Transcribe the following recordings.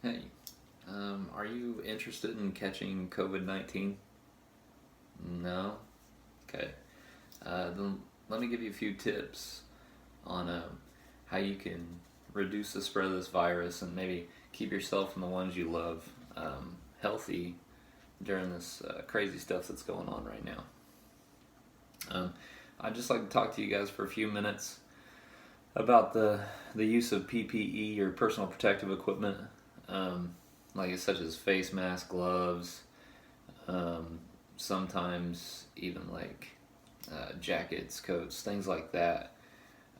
Hey, are you interested in catching COVID-19? No? Okay. Then let me give you a few tips on how you can reduce the spread of this virus and maybe keep yourself and the ones you love healthy during this crazy stuff that's going on right now. Um, I'd just like to talk to you guys for a few minutes about the use of PPE or personal protective equipment, um, like such as face masks, gloves, um, sometimes even like jackets, coats, things like that.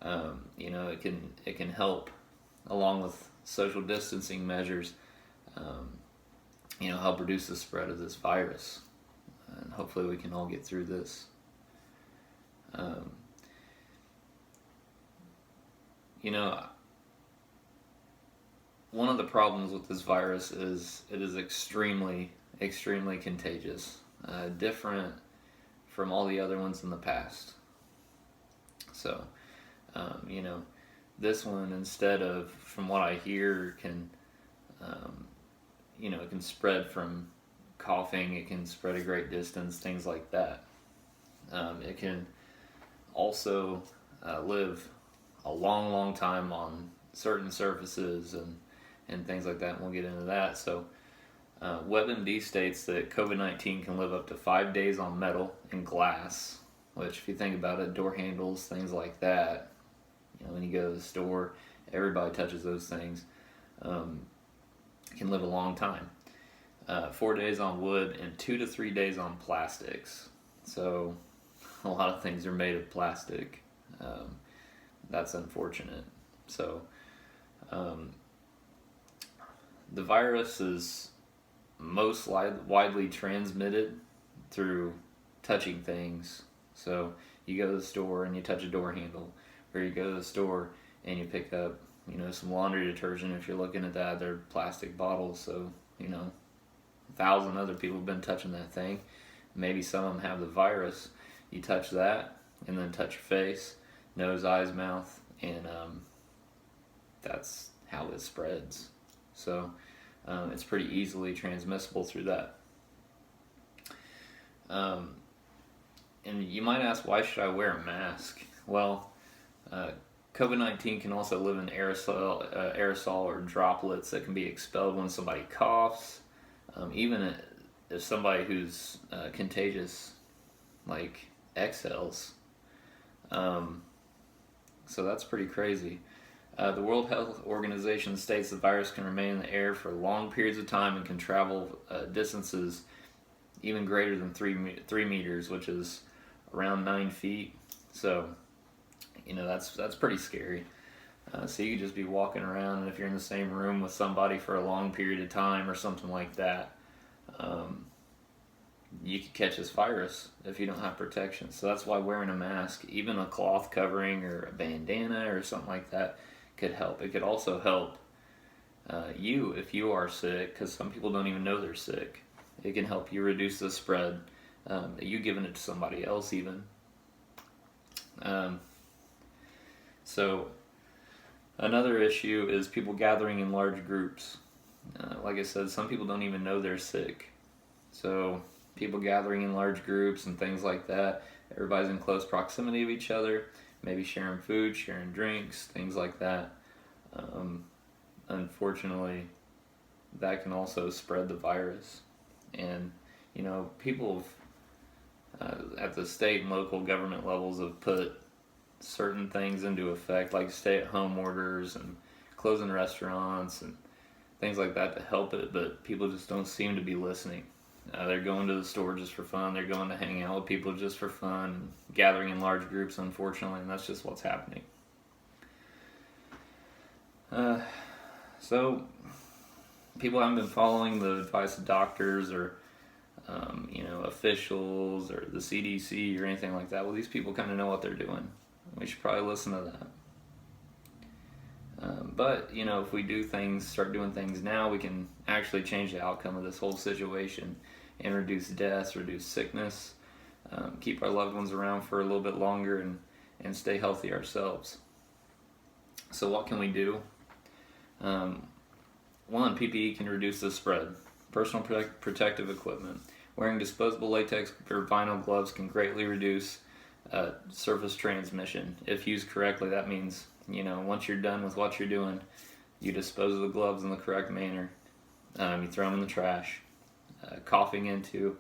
It can help along with social distancing measures. Um, help reduce the spread of this virus, and hopefully we can all get through this. Um, you know, One of the problems with this virus is it is extremely contagious, different from all the other ones in the past. So, um, you know, this one, instead of, from what I hear, um, it can spread from coughing, it can spread a great distance, things like that. It can also live a long time on certain surfaces and things like that, and we'll get into that. So, WebMD states that COVID-19 can live up to 5 days on metal and glass, which, if you think about it, door handles, things like that, when you go to the store, everybody touches those things, um, can live a long time. 4 days on wood and 2 to 3 days on plastics. So, a lot of things are made of plastic. Um, that's unfortunate. So, um, the virus is most widely transmitted through touching things. So you go to the store and you touch a door handle, or you go to the store and you pick up, some laundry detergent. If you're looking at that, they're plastic bottles. So 1,000 other people have been touching that thing. Maybe some of them have the virus. You touch that, and then touch your face, nose, eyes, mouth, and that's how it spreads. So it's pretty easily transmissible through that. Um, and you might ask, why should I wear a mask? Well, uh, COVID-19 can also live in aerosol or droplets that can be expelled when somebody coughs, even if somebody who's contagious, like, exhales. Um, so that's pretty crazy. The World Health Organization states the virus can remain in the air for long periods of time and can travel distances even greater than 3 meters, which is around 9 feet. So, that's pretty scary. So you could just be walking around, and if you're in the same room with somebody for a long period of time or something like that, um, you could catch this virus if you don't have protection. So that's why wearing a mask, even a cloth covering or a bandana or something like that, could help. It could also help you if you are sick, because some people don't even know they're sick. It can help you reduce the spread. You giving it to somebody else even. Um, so another issue is people gathering in large groups. Like I said, some people don't even know they're sick. So people gathering in large groups and things like that, everybody's in close proximity of each other, maybe sharing food, sharing drinks, things like that. Unfortunately, that can also spread the virus. And, people at the state and local government levels have put certain things into effect, like stay-at-home orders and closing restaurants and things like that to help it, but people just don't seem to be listening. They're going to the store just for fun. They're going to hang out with people just for fun, gathering in large groups, unfortunately, and that's just what's happening. So, people haven't been following the advice of doctors or, officials or the CDC or anything like that. Well, these people kind of know what they're doing. We should probably listen to that. But, if we start doing things now, we can actually change the outcome of this whole situation and reduce deaths, reduce sickness, keep our loved ones around for a little bit longer, and stay healthy ourselves. So what can we do? One, PPE can reduce the spread. Personal protective equipment. Wearing disposable latex or vinyl gloves can greatly reduce surface transmission. If used correctly, that means, once you're done with what you're doing, you dispose of the gloves in the correct manner. You throw them in the trash. Coughing into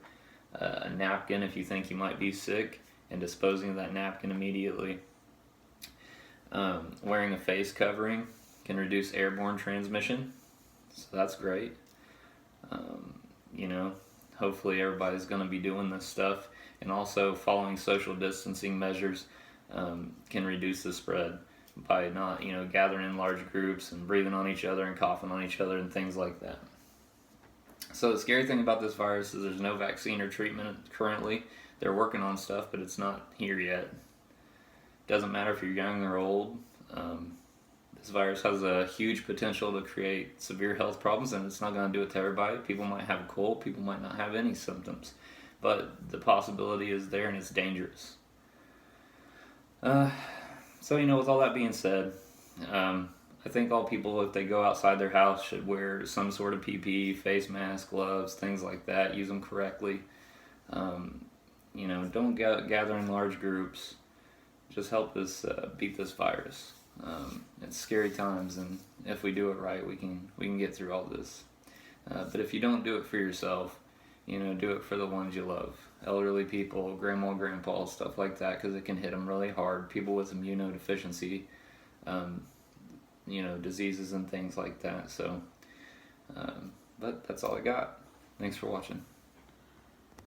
a napkin if you think you might be sick and disposing of that napkin immediately. Wearing a face covering can reduce airborne transmission, so that's great. Hopefully everybody's going to be doing this stuff, and also following social distancing measures can reduce the spread by not, gathering in large groups and breathing on each other and coughing on each other and things like that. So the scary thing about this virus is there's no vaccine or treatment currently. They're working on stuff, but it's not here yet. Doesn't matter if you're young or old. This virus has a huge potential to create severe health problems, and it's not going to do it to everybody. People might have a cold, people might not have any symptoms, but the possibility is there, and it's dangerous. With all that being said, I think all people, if they go outside their house, should wear some sort of PPE, face mask, gloves, things like that. Use them correctly. Don't gather in large groups. Just help us beat this virus. It's scary times, and if we do it right, we can get through all this. But if you don't do it for yourself, do it for the ones you love. Elderly people, grandma, grandpa, stuff like that, because it can hit them really hard. People with immunodeficiency, diseases and things like that. So, but that's all I got. Thanks for watching.